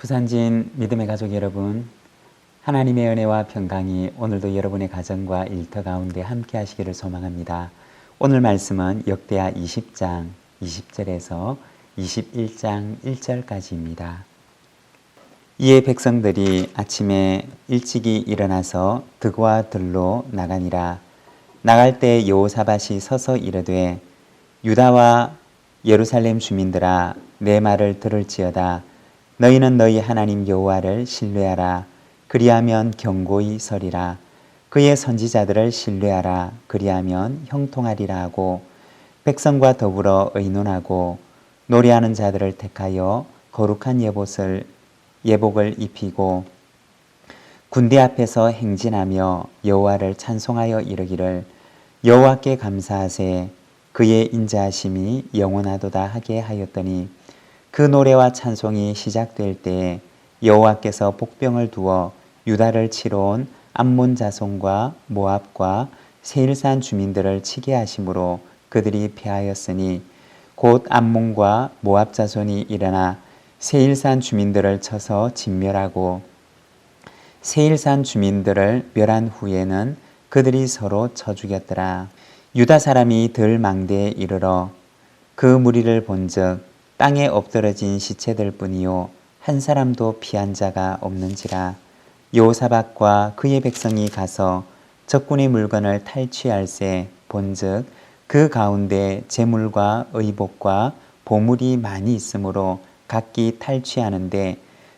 부산진 믿음의 가족 여러분, 하나님의 은혜와 평강이 오늘도 여러분의 가정과 일터 가운데 함께 하시기를 소망합니다. 오늘 말씀은 역대하 20장 20절에서 21장 1절까지입니다. 이에 백성들이 아침에 일찍이 일어나서 득과 들로 나가니라. 나갈 때 여호사밧이 서서 이르되 유다와 예루살렘 주민들아, 내 말을 들을지어다. 너희는 너희 하나님 여호와를 신뢰하라. 그리하면 경고히 서리라. 그의 선지자들을 신뢰하라. 그리하면 형통하리라 하고, 백성과 더불어 의논하고 노래하는 자들을 택하여 거룩한 예복을 입히고 군대 앞에서 행진하며 여호와를 찬송하여 이르기를, 여호와께 감사하세. 그의 인자하심이 영원하도다 하게 하였더니, 그 노래와 찬송이 시작될 때에 여호와께서 복병을 두어 유다를 치러 온 암몬 자손과 모압과 세일산 주민들을 치게 하심으로 그들이 패하였으니, 곧 암몬과 모압 자손이 일어나 세일산 주민들을 쳐서 진멸하고, 세일산 주민들을 멸한 후에는 그들이 서로 쳐 죽였더라. 유다 사람이 들 망대에 이르러 그 무리를 본즉 땅에 엎드러진 시체들 뿐이요 한 사람도 피한 자가 없는지라. 여호사밧과 그의 백성이 가서 적군의 물건을 탈취할세 본즉 그 가운데 재물과 의복과 보물이 많이 있으므로 각기 탈취하는데,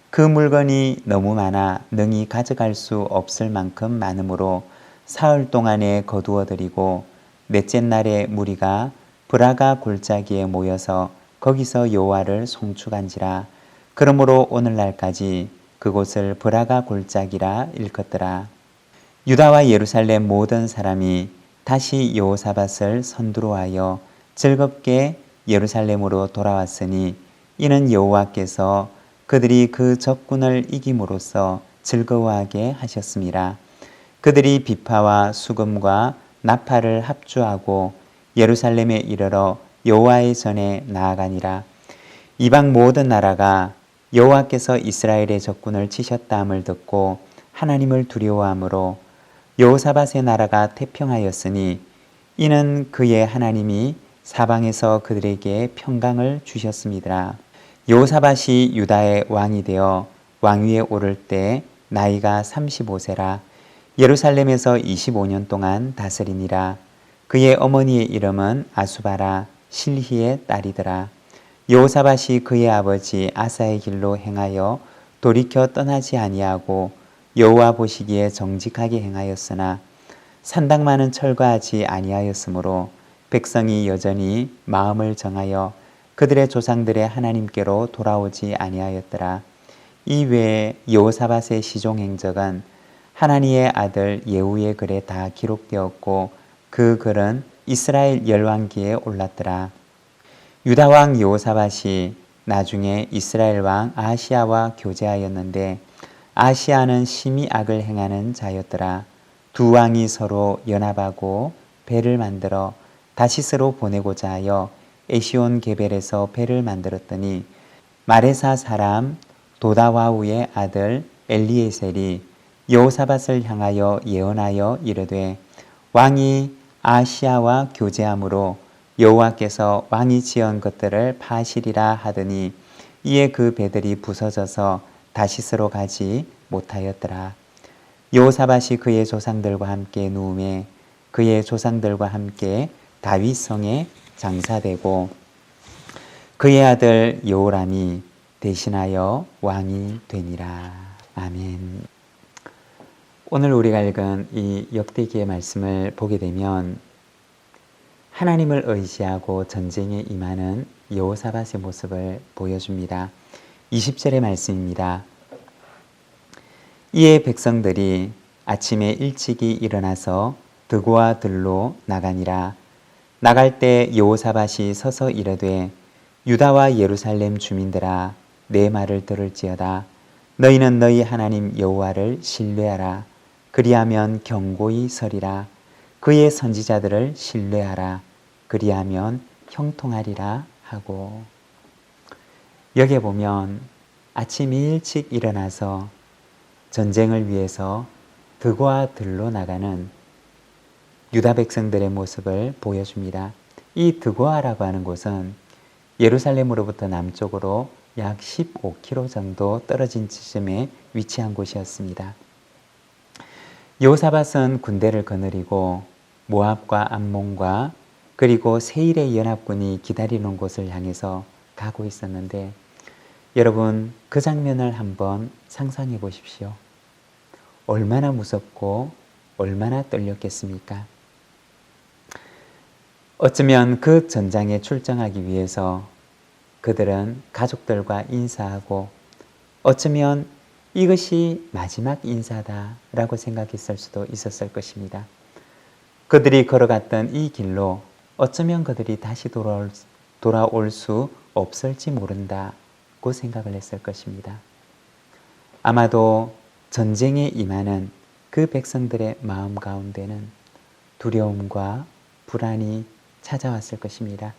그 물건이 너무 많아 능히 가져갈 수 없을 만큼 많으므로 사흘 동안에 거두어들이고, 넷째 날에 무리가 브라가 골짜기에 모여서 거기서 여호와를 송축한지라. 그러므로 오늘날까지 그곳을 브라가 골짜기라 일컫더라. 유다와 예루살렘 모든 사람이 다시 여호사밧을 선두로하여 즐겁게 예루살렘으로 돌아왔으니, 이는 여호와께서 그들이 그 적군을 이김으로써 즐거워하게 하셨습니다. 그들이 비파와 수금과 나팔을 합주하고 예루살렘에 이르러 여호와의 전에 나아가니라. 이방 모든 나라가 여호와께서 이스라엘의 적군을 치셨다함을 듣고 하나님을 두려워하므로 여호사밧의 나라가 태평하였으니, 이는 그의 하나님이 사방에서 그들에게 평강을 주셨습니다. 여호사밧이 유다의 왕이 되어 왕위에 오를 때 나이가 35세라. 예루살렘에서 25년 동안 다스리니라. 그의 어머니의 이름은 아수바라 실히의 딸이더라. 여호사밧이 그의 아버지 아사의 길로 행하여 돌이켜 떠나지 아니하고 여호와 보시기에 정직하게 행하였으나 산당만은 철거하지 아니하였으므로 백성이 여전히 마음을 정하여 그들의 조상들의 하나님께로 돌아오지 아니하였더라. 이 외에 여호사밧의 시종 행적은 하나니의 아들 예후의 글에 다 기록되었고, 그 글은 이스라엘 열왕기에 올랐더라. 유다 왕 여호사밧이 나중에 이스라엘 왕 아하시야와 교제하였는데, 아하시야는 심히 악을 행하는 자였더라. 두 왕이 서로 연합하고 배를 만들어 다시스로 보내고자 하여 에시온 게벨에서 배를 만들었더니, 마레사 사람 도다와우의 아들 엘리에셀이 여호사밧을 향하여 예언하여 이르되, 왕이 아하시야와 교제함으로 여호와께서 왕이 지은 것들을 파시리라 하더니, 이에 그 배들이 부서져서 다시스로 가지 못하였더라. 여호사밧이 그의 조상들과 함께 누움에 그의 조상들과 함께 다윗성에 장사되고, 그의 아들 여호람이 대신하여 왕이 되니라. 아멘. 오늘 우리가 읽은 이 역대기의 말씀을 보게 되면 하나님을 의지하고 전쟁에 임하는 여호사밧의 모습을 보여줍니다. 20절의 말씀입니다. 이에 백성들이 아침에 일찍이 일어나서 득과 들로 나가니라. 나갈 때 여호사밧이 서서 이르되, 유다와 예루살렘 주민들아, 내 말을 들을지어다. 너희는 너희 하나님 여호와를 신뢰하라. 그리하면 경고히 서리라. 그의 선지자들을 신뢰하라. 그리하면 형통하리라 하고. 여기에 보면 아침 일찍 일어나서 전쟁을 위해서 드고와 들로 나가는 유다 백성들의 모습을 보여줍니다. 이 드고아라고 하는 곳은 예루살렘으로부터 남쪽으로 약 15km 정도 떨어진 지점에 위치한 곳이었습니다. 여호사밧은 군대를 거느리고 모압과 암몬과 그리고 세일의 연합군이 기다리는 곳을 향해서 가고 있었는데, 여러분 그 장면을 한번 상상해 보십시오. 얼마나 무섭고 얼마나 떨렸겠습니까? 어쩌면 그 전장에 출정하기 위해서 그들은 가족들과 인사하고, 어쩌면 이것이 마지막 인사다라고 생각했을 수도 있었을 것입니다. 그들이 걸어갔던 이 길로 어쩌면 그들이 다시 돌아올 수 없을지 모른다고 생각을 했을 것입니다. 아마도 전쟁에 임하는 그 백성들의 마음 가운데는 두려움과 불안이 찾아왔을 것입니다.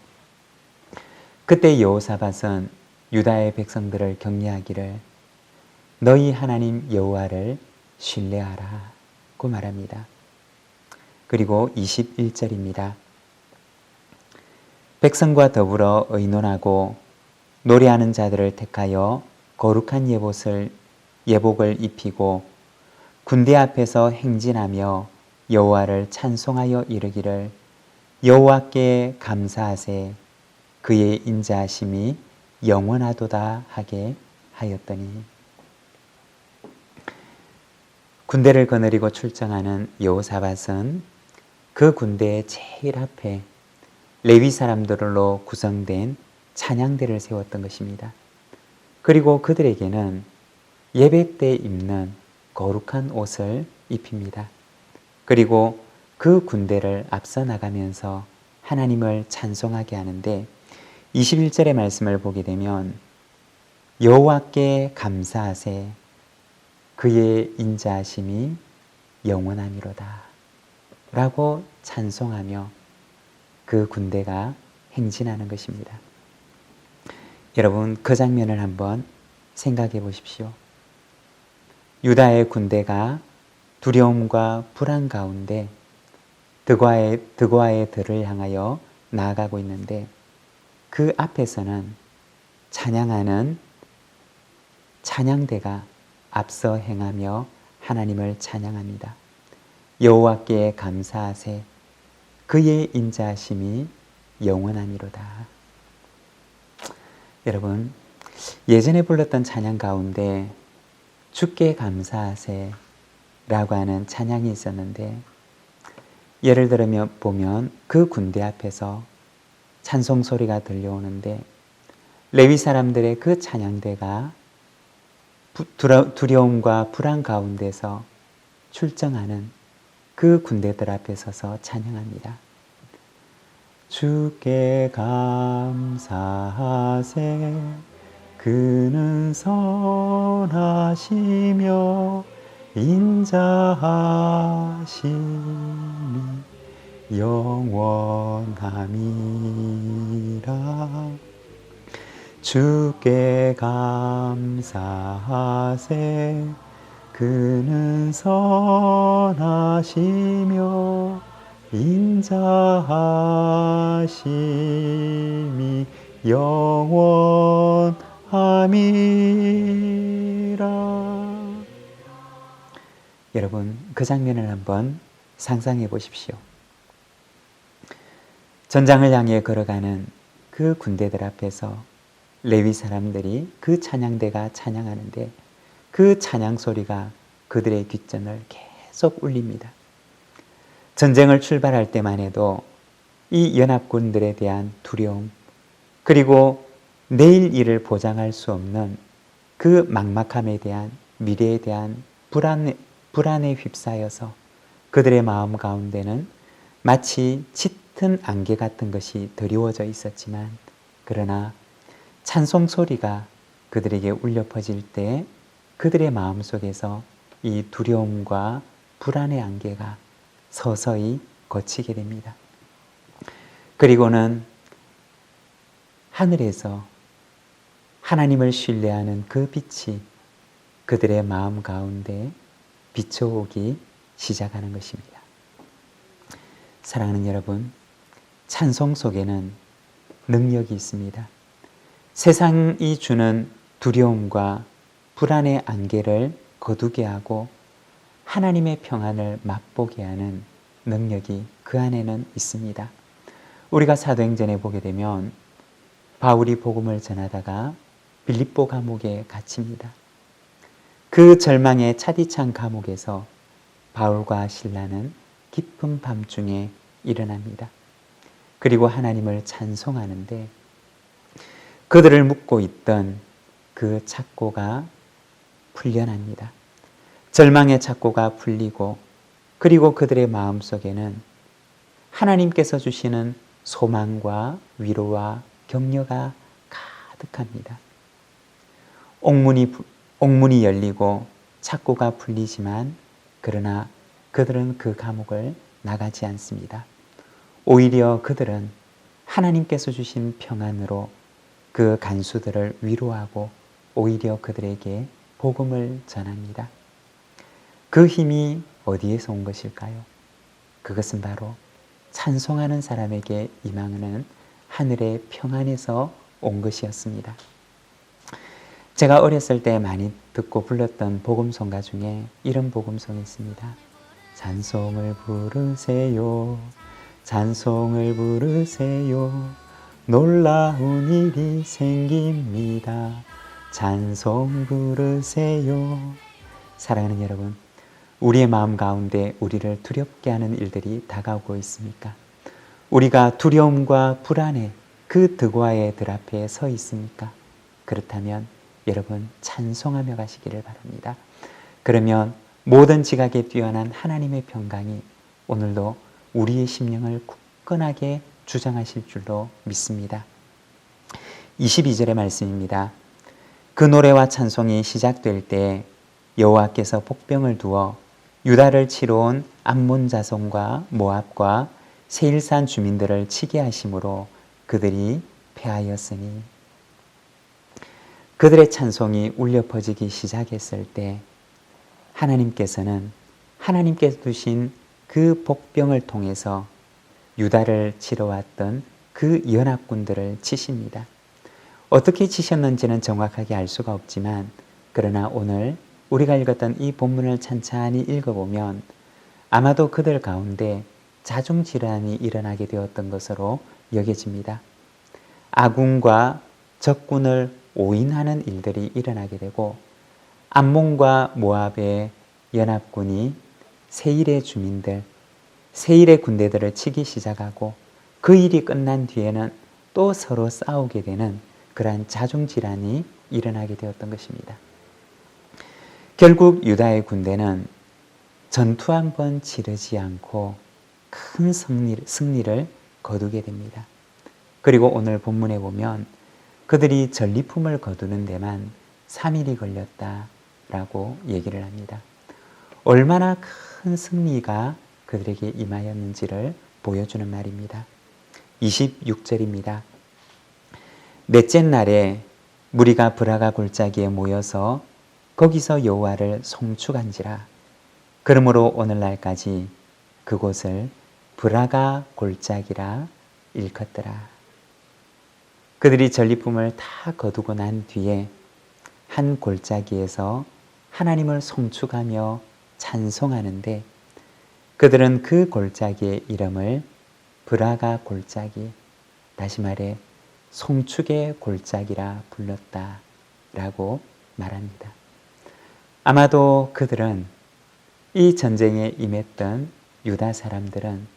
그때 여호사밧은 유다의 백성들을 격려하기를 너희 하나님 여호와를 신뢰하라고 말합니다. 그리고 21절입니다. 백성과 더불어 의논하고 노래하는 자들을 택하여 거룩한 예복을 입히고 군대 앞에서 행진하며 여호와를 찬송하여 이르기를 여호와께 감사하세 그의 인자하심이 영원하도다 하게 하였더니. 군대를 거느리고 출정하는 여호사밧은 그 군대의 제일 앞에 레위 사람들로 구성된 찬양대를 세웠던 것입니다. 그리고 그들에게는 예배 때 입는 거룩한 옷을 입힙니다. 그리고 그 군대를 앞서 나가면서 하나님을 찬송하게 하는데, 21절의 말씀을 보게 되면 여호와께 감사하세 그의 인자하심이 영원하미로다 라고 찬송하며 그 군대가 행진하는 것입니다. 여러분 그 장면을 한번 생각해 보십시오. 유다의 군대가 두려움과 불안 가운데 드고아의 들을 향하여 나아가고 있는데, 그 앞에서는 찬양하는 찬양대가 앞서 행하며 하나님을 찬양합니다. 여호와께 감사하세 그의 인자하심이 영원하미로다. 여러분 예전에 불렀던 찬양 가운데 주께 감사하세 라고 하는 찬양이 있었는데, 예를 들어 보면 그 군대 앞에서 찬송 소리가 들려오는데 레위 사람들의 그 찬양대가 두려움과 불안 가운데서 출정하는 그 군대들 앞에 서서 찬양합니다. 주께 감사하세 그는 선하시며 인자하심이 영원함이라. 주께 감사하세 그는 선하시며 인자하심이 영원함이라. 여러분 그 장면을 한번 상상해 보십시오. 전장을 향해 걸어가는 그 군대들 앞에서 레위 사람들이 그 찬양대가 찬양하는데, 그 찬양 소리가 그들의 귓전을 계속 울립니다. 전쟁을 출발할 때만 해도 이 연합군들에 대한 두려움, 그리고 내일 일을 보장할 수 없는 그 막막함에 대한, 미래에 대한 불안에 휩싸여서 그들의 마음 가운데는 마치 짙은 안개 같은 것이 드리워져 있었지만, 그러나 찬송 소리가 그들에게 울려 퍼질 때 그들의 마음 속에서 이 두려움과 불안의 안개가 서서히 걷히게 됩니다. 그리고는 하나님을 신뢰하는 그 빛이 그들의 마음 가운데 비춰오기 시작하는 것입니다. 사랑하는 여러분, 찬송 속에는 능력이 있습니다. 세상이 주는 두려움과 불안의 안개를 거두게 하고 하나님의 평안을 맛보게 하는 능력이 그 안에는 있습니다. 우리가 사도행전에 보게 되면 바울이 복음을 전하다가 빌립보 감옥에 갇힙니다. 그 절망의 차디찬 감옥에서 바울과 실라는 깊은 밤중에 일어납니다. 그리고 하나님을 찬송하는데 그들을 묶고 있던 그 착고가 풀려납니다. 절망의 착고가 풀리고 그리고 그들의 마음속에는 하나님께서 주시는 소망과 위로와 격려가 가득합니다. 옥문이 열리고 착고가 풀리지만 그러나 그들은 그 감옥을 나가지 않습니다. 오히려 그들은 하나님께서 주신 평안으로 그 간수들을 위로하고 오히려 그들에게 복음을 전합니다. 그 힘이 어디에서 온 것일까요? 그것은 바로 찬송하는 사람에게 임하는 하늘의 평안에서 온 것이었습니다. 제가 어렸을 때 많이 듣고 불렀던 복음송가 중에 이런 복음송이 있습니다. 찬송을 부르세요. 찬송을 부르세요. 놀라운 일이 생깁니다. 찬송 부르세요. 사랑하는 여러분, 우리의 마음 가운데 우리를 두렵게 하는 일들이 다가오고 있습니까? 우리가 두려움과 불안의 그 득과의 들 앞에 서 있습니까? 그렇다면 여러분 찬송하며 가시기를 바랍니다. 그러면 모든 지각에 뛰어난 하나님의 평강이 오늘도 우리의 심령을 굳건하게 주장하실 줄로 믿습니다. 22절의 말씀입니다. 그 노래와 찬송이 시작될 때 여호와께서 복병을 두어 유다를 치러 온 암몬 자손과 모압과 세일산 주민들을 치게 하심으로 그들이 패하였으니, 그들의 찬송이 울려 퍼지기 시작했을 때 하나님께서는 하나님께서 두신 그 복병을 통해서 유다를 치러 왔던 그 연합군들을 치십니다. 어떻게 치셨는지는 정확하게 알 수가 없지만 그러나 오늘 우리가 읽었던 이 본문을 찬찬히 읽어보면 아마도 그들 가운데 자중질환이 일어나게 되었던 것으로 여겨집니다. 아군과 적군을 오인하는 일들이 일어나게 되고 암몬과 모압의 연합군이 세일의 주민들, 세일의 군대들을 치기 시작하고 그 일이 끝난 뒤에는 또 서로 싸우게 되는 그러한 자중질환이 일어나게 되었던 것입니다. 결국 유다의 군대는 전투 한 번 치르지 않고 큰 승리를 거두게 됩니다. 그리고 오늘 본문에 보면 그들이 전리품을 거두는 데만 3일이 걸렸다라고 얘기를 합니다. 얼마나 큰 승리가 그들에게 임하였는지를 보여주는 말입니다. 26절입니다. 넷째 날에 무리가 브라가 골짜기에 모여서 거기서 여호와를 송축한지라. 그러므로 오늘날까지 그곳을 브라가 골짜기라 일컫더라. 그들이 전리품을 다 거두고 난 뒤에 한 골짜기에서 하나님을 송축하며 찬송하는데 그들은 그 골짜기의 이름을 브라가 골짜기, 다시 말해 송축의 골짜기라 불렀다라고 말합니다. 아마도 그들은 이 전쟁에 임했던 유다 사람들은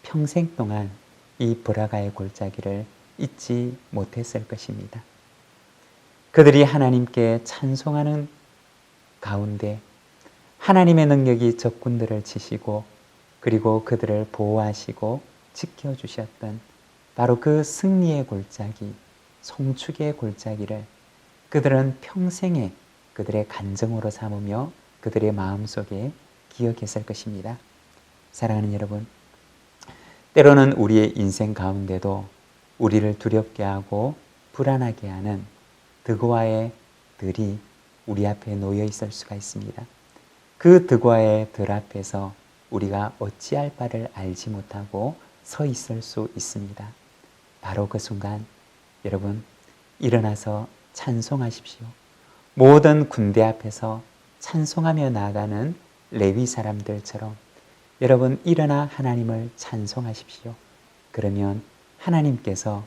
평생 동안 이 브라가의 골짜기를 잊지 못했을 것입니다. 그들이 하나님께 찬송하는 가운데 하나님의 능력이 적군들을 치시고 그리고 그들을 보호하시고 지켜주셨던 바로 그 승리의 골짜기, 송축의 골짜기를 그들은 평생에 그들의 간증으로 삼으며 그들의 마음속에 기억했을 것입니다. 사랑하는 여러분, 때로는 우리의 인생 가운데도 우리를 두렵게 하고 불안하게 하는 득과의 들이 우리 앞에 놓여 있을 수가 있습니다. 그 득과의 들 앞에서 우리가 어찌할 바를 알지 못하고 서 있을 수 있습니다. 바로 그 순간 여러분 일어나서 찬송하십시오. 모든 군대 앞에서 찬송하며 나아가는 레위 사람들처럼 여러분 일어나 하나님을 찬송하십시오. 그러면 하나님께서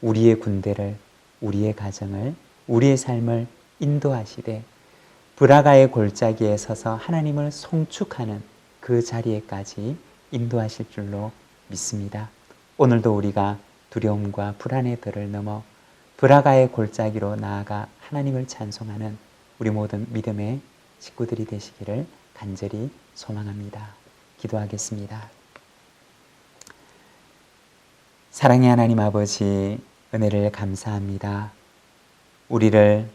우리의 군대를, 우리의 가정을, 우리의 삶을 인도하시되 브라가의 골짜기에 서서 하나님을 송축하는 그 자리에까지 인도하실 줄로 믿습니다. 오늘도 우리가 두려움과 불안의 들을 넘어 브라가의 골짜기로 나아가 하나님을 찬송하는 우리 모든 믿음의 식구들이 되시기를 간절히 소망합니다. 기도하겠습니다. 사랑의 하나님 아버지, 은혜를 감사합니다. 우리를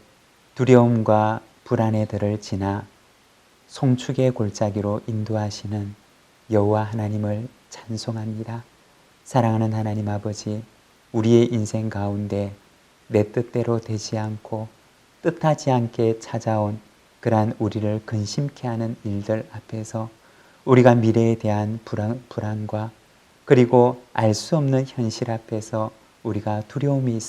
두려움과 불안의 들을 지나 송축의 골짜기로 인도하시는 여호와 하나님을 찬송합니다. 사랑하는 하나님 아버지, 우리의 인생 가운데 내 뜻대로 되지 않고 뜻하지 않게 찾아온 그러한 우리를 근심케 하는 일들 앞에서 우리가 미래에 대한 불안과 그리고 알 수 없는 현실 앞에서 우리가 두려움이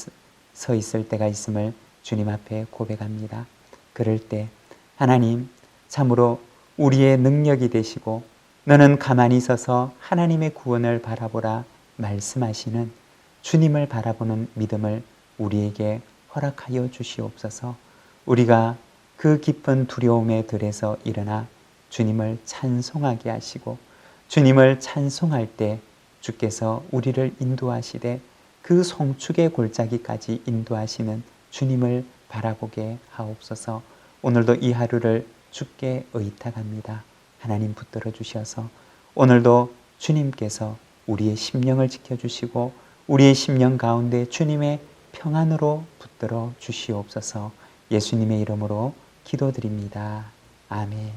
서 있을 때가 있음을 주님 앞에 고백합니다. 그럴 때 하나님 참으로 우리의 능력이 되시고 너는 가만히 서서 하나님의 구원을 바라보라 말씀하시는 주님을 바라보는 믿음을 우리에게 허락하여 주시옵소서. 우리가 그 깊은 두려움의 들에서 일어나 주님을 찬송하게 하시고 주님을 찬송할 때 주께서 우리를 인도하시되 그 송축의 골짜기까지 인도하시는 주님을 바라보게 하옵소서. 오늘도 이 하루를 주께 의탁합니다. 하나님 붙들어 주셔서 오늘도 주님께서 우리의 심령을 지켜주시고 우리의 심령 가운데 주님의 평안으로 붙들어 주시옵소서. 예수님의 이름으로 기도드립니다. 아멘.